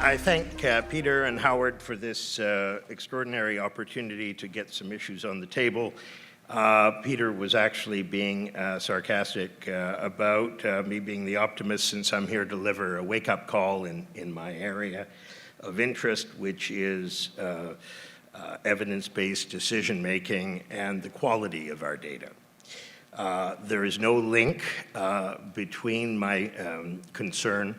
I thank Peter and Howard for this extraordinary opportunity to get some issues on the table. Peter was actually being sarcastic about me being the optimist, since I'm here to deliver a wake-up call in my area of interest, which is evidence-based decision-making and the quality of our data. There is no link between my concern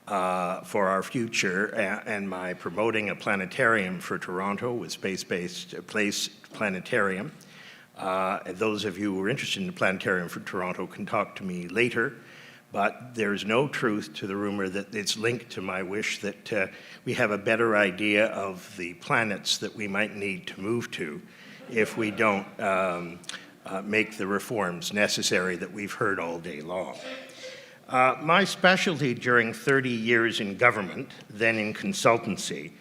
for our future and my promoting a planetarium for Toronto with space-based planetarium. Those of you who are interested in the planetarium for Toronto can talk to me later, but there's no truth to the rumor that it's linked to my wish that we have a better idea of the planets that we might need to move to if we don't make the reforms necessary that we've heard all day long. My specialty during 30 years in government, then in consultancy,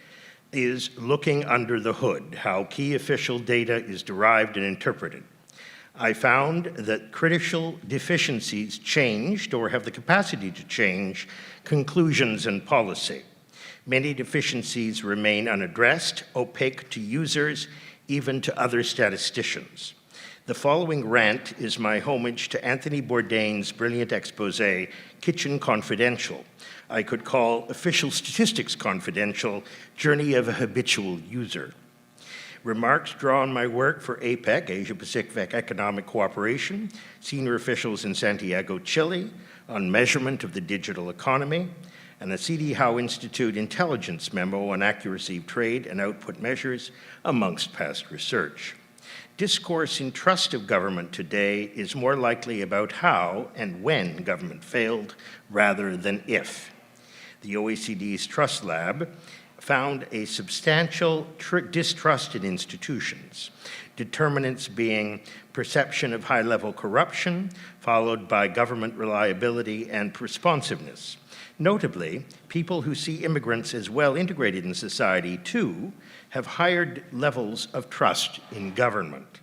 is looking under the hood, how key official data is derived and interpreted. I found that critical deficiencies changed or have the capacity to change conclusions and policy. Many deficiencies remain unaddressed, opaque to users, even to other statisticians. The following rant is my homage to Anthony Bourdain's brilliant expose, Kitchen Confidential. I could call Official Statistics Confidential, Journey of a Habitual User. Remarks draw on my work for APEC, Asia Pacific Economic Cooperation, senior officials in Santiago, Chile, on measurement of the digital economy, and the C.D. Howe Institute intelligence memo on accuracy of trade and output measures, amongst past research. Discourse in trust of government today is more likely about how and when government failed rather than if. The OECD's Trust Lab found a substantial distrust in institutions, determinants being perception of high-level corruption, followed by government reliability and responsiveness. Notably, people who see immigrants as well integrated in society, too, have higher levels of trust in government.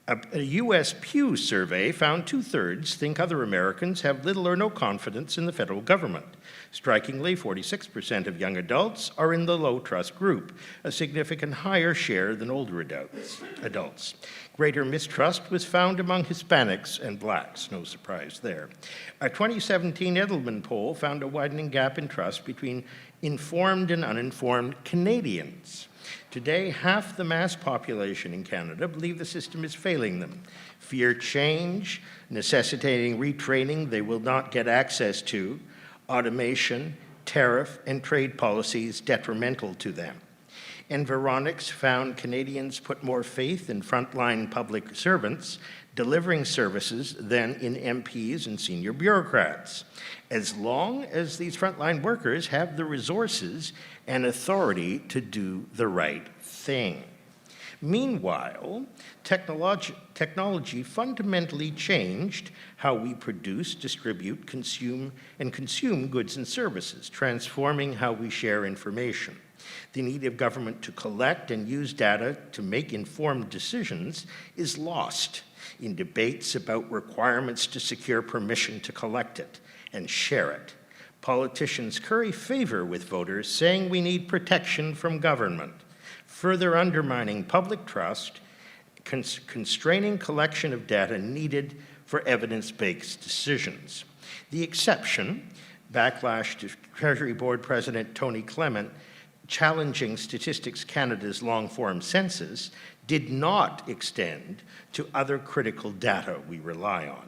A U.S. Pew survey found 2/3 think other Americans have little or no confidence in the federal government. Strikingly, 46% of young adults are in the low trust group, a significant higher share than older adults. Greater mistrust was found among Hispanics and Blacks, no surprise there. A 2017 Edelman poll found a widening gap in trust between informed and uninformed Canadians. Today, half the mass population in Canada believe the system is failing them. Fear change, necessitating retraining they will not get access to, automation, tariff, and trade policies detrimental to them. Environics found Canadians put more faith in frontline public servants delivering services than in MPs and senior bureaucrats, as long as these frontline workers have the resources and authority to do the right thing. Meanwhile, technology fundamentally changed how we produce, distribute, consume goods and services, transforming how we share information. The need of government to collect and use data to make informed decisions is lost in debates about requirements to secure permission to collect it and share it. Politicians curry favor with voters, saying we need protection from government, further undermining public trust, constraining collection of data needed for evidence-based decisions. The exception, backlash to Treasury Board President Tony Clement, challenging Statistics Canada's long-form census, did not extend to other critical data we rely on.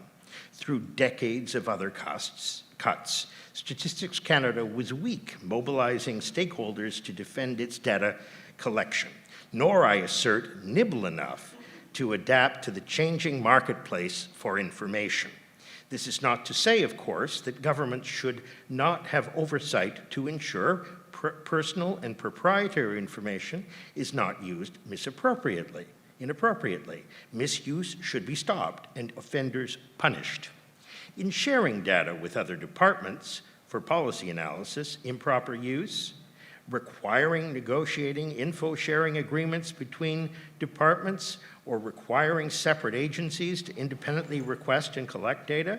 Through decades of other cuts, Statistics Canada was weak, mobilizing stakeholders to defend its data collection, nor, I assert, nimble enough to adapt to the changing marketplace for information. This is not to say, of course, that government should not have oversight to ensure personal and proprietary information is not used inappropriately. Misuse should be stopped and offenders punished. In sharing data with other departments for policy analysis, improper use, requiring negotiating info-sharing agreements between departments, or requiring separate agencies to independently request and collect data,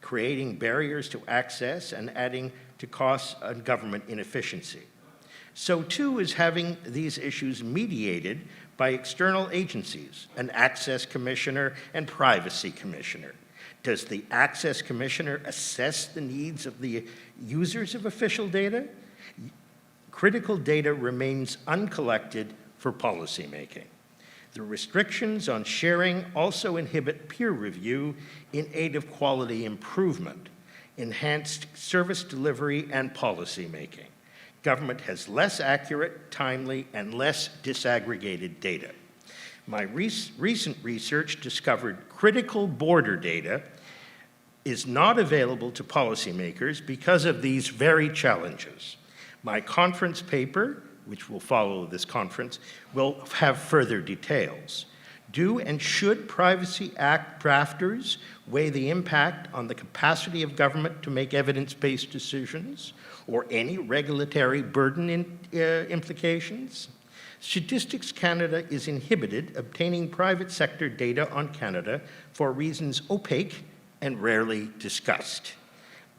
creating barriers to access and adding to costs and government inefficiency. So too is having these issues mediated by external agencies, an Access Commissioner and Privacy Commissioner. Does the Access Commissioner assess the needs of the users of official data? Critical data remains uncollected for policymaking. The restrictions on sharing also inhibit peer review in aid of quality improvement, enhanced service delivery, and policymaking. Government has less accurate, timely, and less disaggregated data. My recent research discovered critical border data is not available to policymakers because of these very challenges. My conference paper, which will follow this conference, will have further details. Do and should Privacy Act drafters weigh the impact on the capacity of government to make evidence-based decisions or any regulatory burden implications? Statistics Canada is inhibited obtaining private sector data on Canada for reasons opaque and rarely discussed.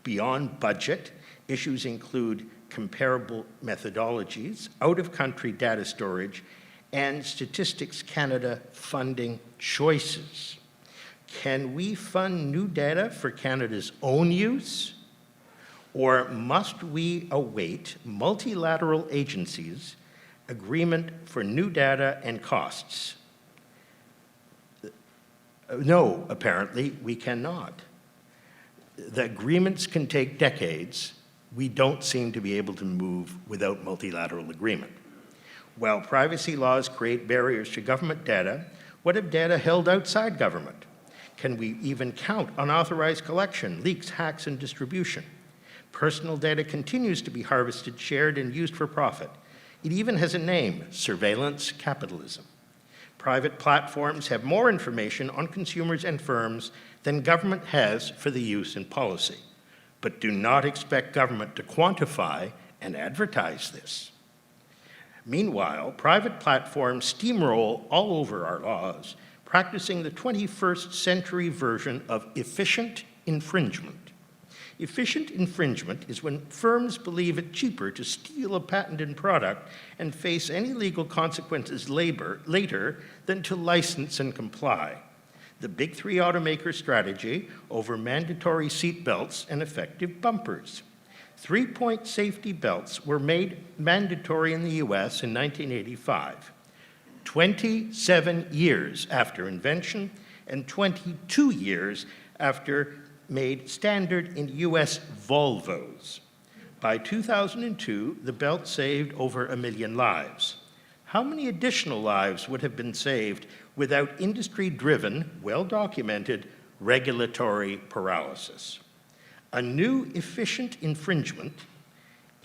Beyond budget, issues include comparable methodologies, out-of-country data storage, and Statistics Canada funding choices. Can we fund new data for Canada's own use, or must we await multilateral agencies' agreement for new data and costs? No, apparently, we cannot. The agreements can take decades. We don't seem to be able to move without multilateral agreement. While privacy laws create barriers to government data, what of data held outside government? Can we even count unauthorized collection, leaks, hacks, and distribution? Personal data continues to be harvested, shared, and used for profit. It even has a name: surveillance capitalism. Private platforms have more information on consumers and firms than government has for the use in policy. But do not expect government to quantify and advertise this. Meanwhile, private platforms steamroll all over our laws, practicing the 21st century version of efficient infringement. Efficient infringement is when firms believe it cheaper to steal a patented product and face any legal consequences later than to license and comply. The big three automaker strategy over mandatory seat belts and effective bumpers. 3-point safety belts were made mandatory in the US in 1985, 27 years after invention and 22 years after made standard in US Volvos. By 2002, the belt saved over 1 million lives. How many additional lives would have been saved without industry-driven, well-documented regulatory paralysis? A new efficient infringement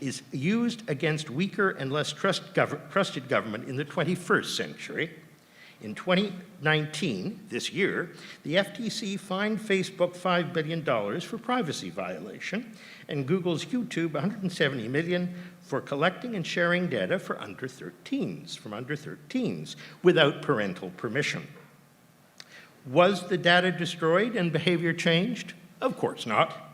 is used against weaker and less trusted government in the 21st century. In 2019, this year, the FTC fined Facebook $5 billion for privacy violation and Google's YouTube $170 million for collecting and sharing data from under 13s without parental permission. Was the data destroyed and behavior changed? Of course not.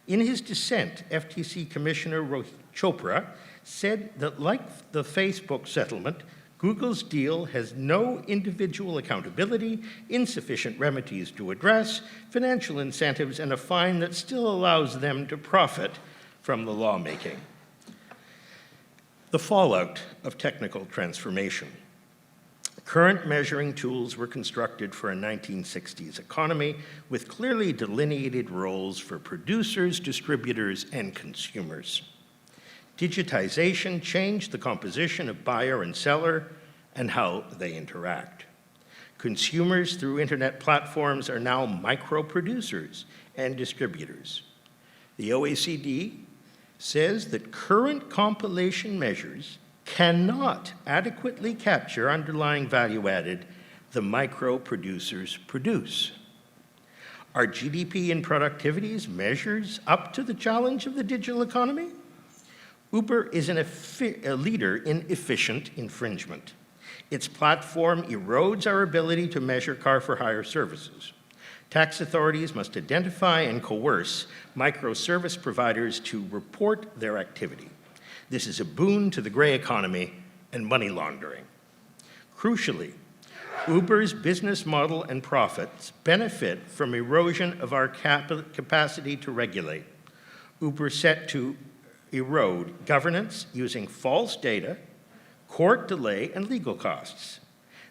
In his dissent, FTC Commissioner Rohit Chopra said that, like the Facebook settlement, Google's deal has no individual accountability, insufficient remedies to address, financial incentives, and a fine that still allows them to profit from the lawmaking. The fallout of technical transformation. Current measuring tools were constructed for a 1960s economy with clearly delineated roles for producers, distributors, and consumers. Digitization changed the composition of buyer and seller and how they interact. Consumers through internet platforms are now micro-producers and distributors. The OECD says that current compilation measures cannot adequately capture underlying value added the micro-producers produce. Are GDP and productivities measures up to the challenge of the digital economy? Uber is a leader in efficient infringement. Its platform erodes our ability to measure car-for-hire services. Tax authorities must identify and coerce microservice providers to report their activity. This is a boon to the gray economy and money laundering. Crucially, Uber's business model and profits benefit from erosion of our capacity to regulate. Uber set to erode governance using false data, court delay, and legal costs.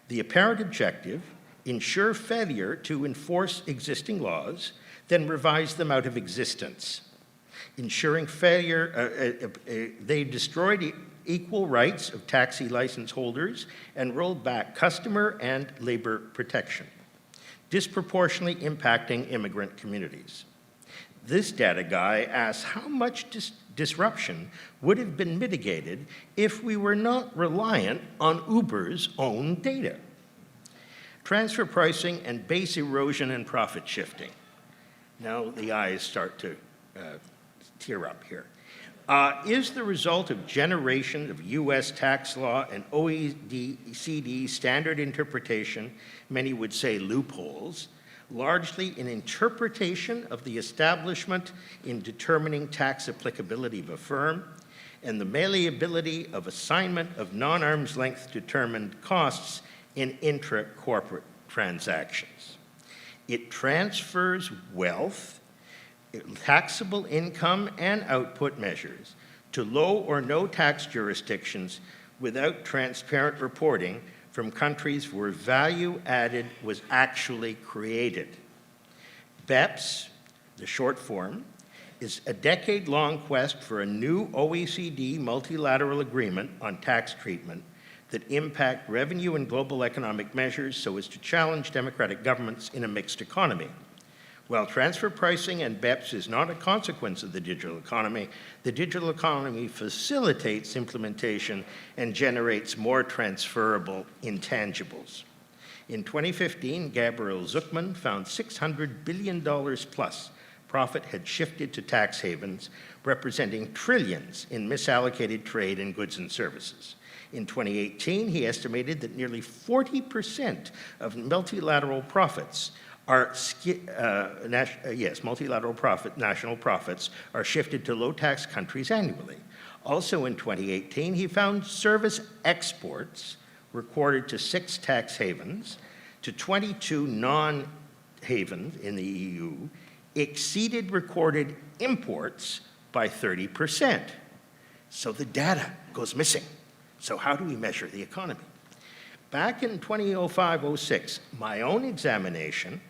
The apparent objective: ensure failure to enforce existing laws, then revise them out of existence. Ensuring failure, they destroyed equal rights of taxi license holders and rolled back customer and labor protection, disproportionately impacting immigrant communities. This data guy asks how much disruption would have been mitigated if we were not reliant on Uber's own data. Transfer pricing and base erosion and profit shifting. Now the eyes start to tear up here. Is the result of generations of US tax law and OECD standard interpretation, many would say loopholes, largely an interpretation of the establishment in determining tax applicability of a firm and the malleability of assignment of non-arm's length determined costs in intra-corporate transactions. It transfers wealth, taxable income, and output measures to low or no tax jurisdictions without transparent reporting from countries where value added was actually created. BEPS, the short form, is a decade-long quest for a new OECD multilateral agreement on tax treatment that impact revenue and global economic measures so as to challenge democratic governments in a mixed economy. While transfer pricing and BEPS is not a consequence of the digital economy facilitates implementation and generates more transferable intangibles. In 2015, Gabriel Zuckman found $600 billion plus profit had shifted to tax havens, representing trillions in misallocated trade in goods and services. In 2018, he estimated that nearly 40% of multilateral profits national profits are shifted to low-tax countries annually. Also in 2018, he found service exports recorded to 6 tax havens, to 22 non-havens in the EU, exceeded recorded imports by 30%. So the data goes missing. So how do we measure the economy? Back in 2005-06, my own examination,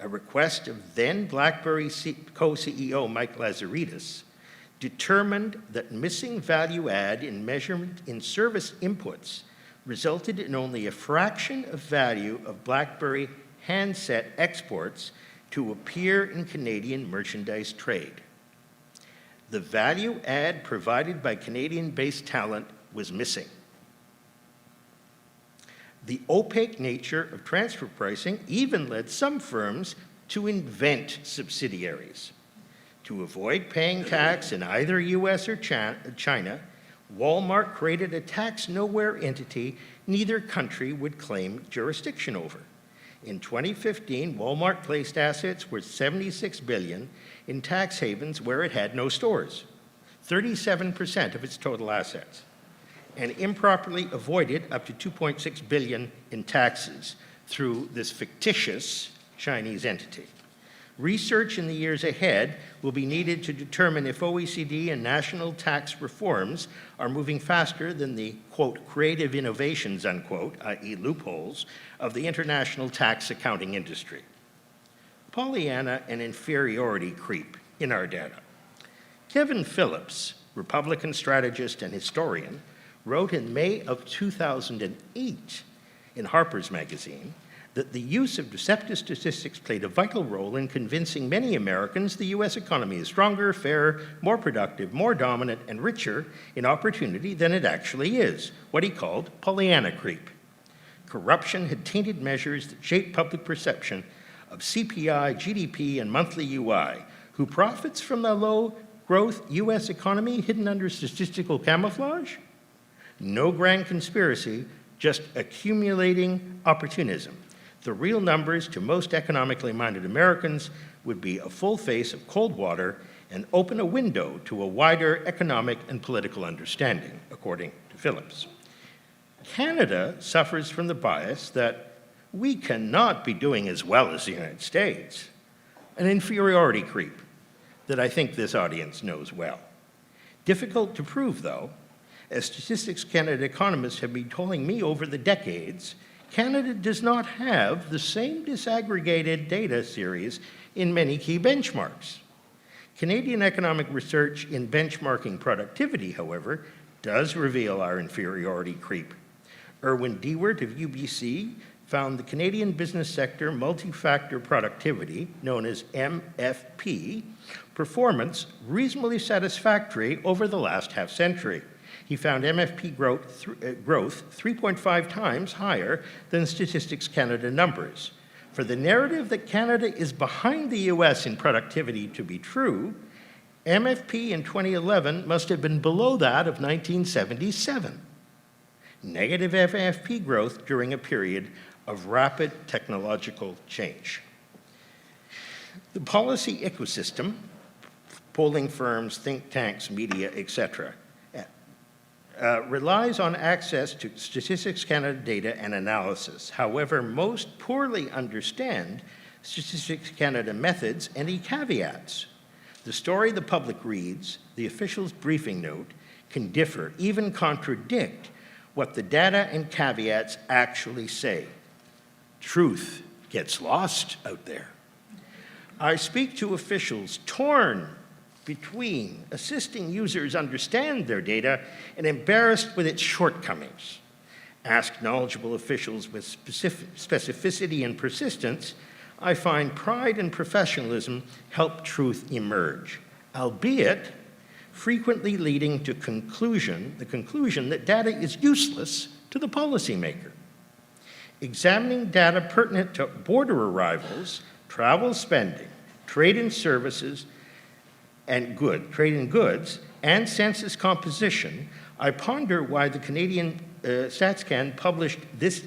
a request of then BlackBerry co-CEO Mike Lazaridis, determined that missing value add in measurement in service inputs resulted in only a fraction of value of BlackBerry handset exports to appear in Canadian merchandise trade. The value add provided by Canadian-based talent was missing. The opaque nature of transfer pricing even led some firms to invent subsidiaries. To avoid paying tax in either US or China, Walmart created a tax nowhere entity neither country would claim jurisdiction over. In 2015, Walmart placed assets worth $76 billion in tax havens where it had no stores, 37% of its total assets, and improperly avoided up to $2.6 billion in taxes through this fictitious Chinese entity. Research in the years ahead will be needed to determine if OECD and national tax reforms are moving faster than the, quote, creative innovations, unquote, i.e. loopholes, of the international tax accounting industry. Pollyanna and inferiority creep in our data. Kevin Phillips, Republican strategist and historian, wrote in May of 2008 in Harper's Magazine that the use of deceptive statistics played a vital role in convincing many Americans the U.S. economy is stronger, fairer, more productive, more dominant, and richer in opportunity than it actually is, what he called Pollyanna creep. Corruption had tainted measures that shaped public perception of CPI, GDP, and monthly UI, who profits from the low-growth U.S. economy hidden under statistical camouflage? No grand conspiracy, just accumulating opportunism. The real numbers to most economically minded Americans would be a full face of cold water and open a window to a wider economic and political understanding, according to Phillips. Canada suffers from the bias that we cannot be doing as well as the United States, an inferiority creep that I think this audience knows well. Difficult to prove, though, as Statistics Canada economists have been telling me over the decades, Canada does not have the same disaggregated data series in many key benchmarks. Canadian economic research in benchmarking productivity, however, does reveal our inferiority creep. Erwin Dewart of UBC found the Canadian business sector multi-factor productivity, known as MFP, performance reasonably satisfactory over the last half-century. He found MFP growth 3.5 times higher than Statistics Canada numbers. For the narrative that Canada is behind the US in productivity to be true, MFP in 2011 must have been below that of 1977. Negative MFP growth during a period of rapid technological change. The policy ecosystem, polling firms, think tanks, media, etc., relies on access to Statistics Canada data and analysis. However, most poorly understand Statistics Canada methods and caveats. The story the public reads, the official's briefing note, can differ, even contradict what the data and caveats actually say. Truth gets lost out there. I speak to officials torn between assisting users understand their data and embarrassed with its shortcomings. Ask knowledgeable officials with specificity and persistence, I find pride and professionalism help truth emerge, albeit frequently leading to the conclusion that data is useless to the policymaker. Examining data pertinent to border arrivals, travel spending, trade in services, and trade in goods, and census composition, I ponder why the Canadian StatsCan published this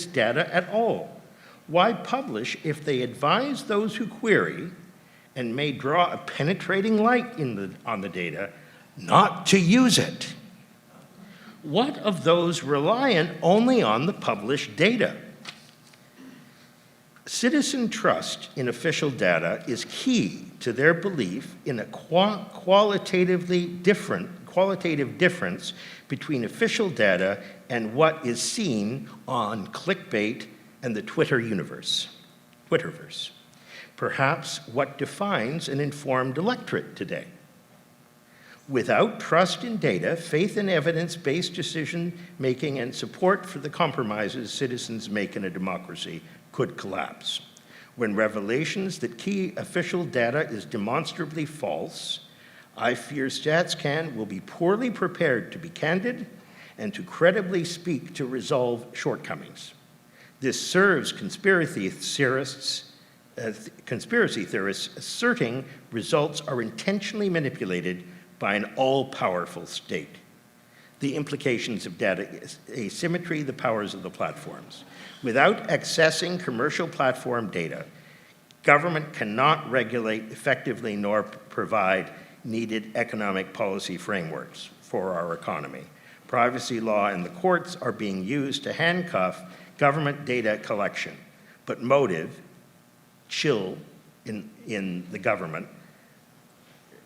data at all. Why publish if they advise those who query and may draw a penetrating light on the data not to use it? What of those reliant only on the published data? Citizen trust in official data is key to their belief in a qualitative difference between official data and what is seen on clickbait and the Twitterverse. Perhaps what defines an informed electorate today. Without trust in data, faith in evidence-based decision-making and support for the compromises citizens make in a democracy could collapse. When revelations that key official data is demonstrably false, I fear StatsCan will be poorly prepared to be candid and to credibly speak to resolve shortcomings. This serves conspiracy theorists asserting results are intentionally manipulated by an all-powerful state. The implications of data asymmetry, the powers of the platforms. Without accessing commercial platform data, government cannot regulate effectively nor provide needed economic policy frameworks for our economy. Privacy law and the courts are being used to handcuff government data collection, but motive, chill in the government,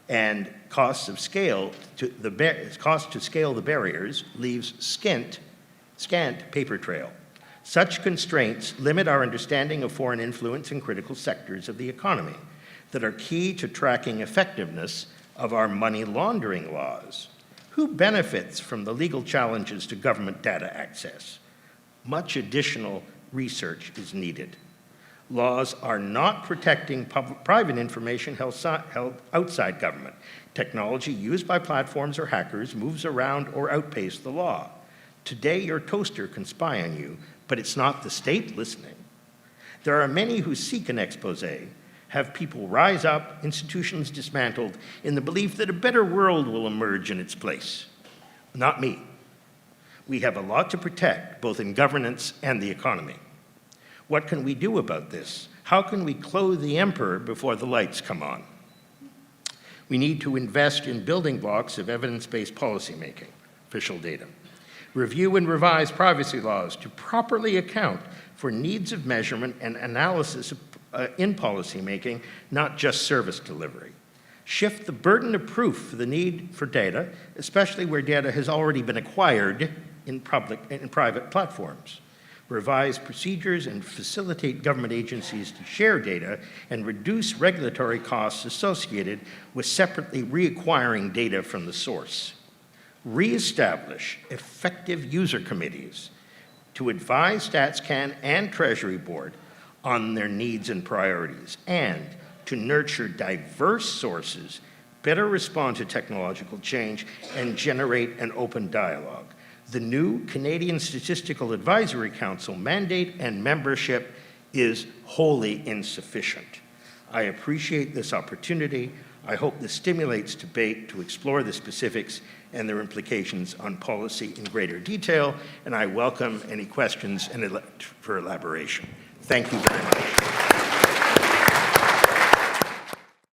and cost to scale the barriers leaves scant paper trail. Such constraints limit our understanding of foreign influence in critical sectors of the economy that are key to tracking effectiveness of our money laundering laws. Who benefits from the legal challenges to government data access? Much additional research is needed. Laws are not protecting private information held outside government. Technology used by platforms or hackers moves around or outpaces the law. Today, your toaster can spy on you, but it's not the state listening. There are many who seek an expose, have people rise up, institutions dismantled, in the belief that a better world will emerge in its place. Not me. We have a lot to protect, both in governance and the economy. What can we do about this? How can we clothe the emperor before the lights come on? We need to invest in building blocks of evidence-based policymaking, official data. Review and revise privacy laws to properly account for needs of measurement and analysis in policymaking, not just service delivery. Shift the burden of proof for the need for data, especially where data has already been acquired in private platforms. Revise procedures and facilitate government agencies to share data and reduce regulatory costs associated with separately reacquiring data from the source. Reestablish effective user committees to advise StatsCan and Treasury Board on their needs and priorities, and to nurture diverse sources, better respond to technological change, and generate an open dialogue. The new Canadian Statistical Advisory Council mandate and membership is wholly insufficient. I appreciate this opportunity. I hope this stimulates debate to explore the specifics and their implications on policy in greater detail, and I welcome any questions for elaboration. Thank you very much.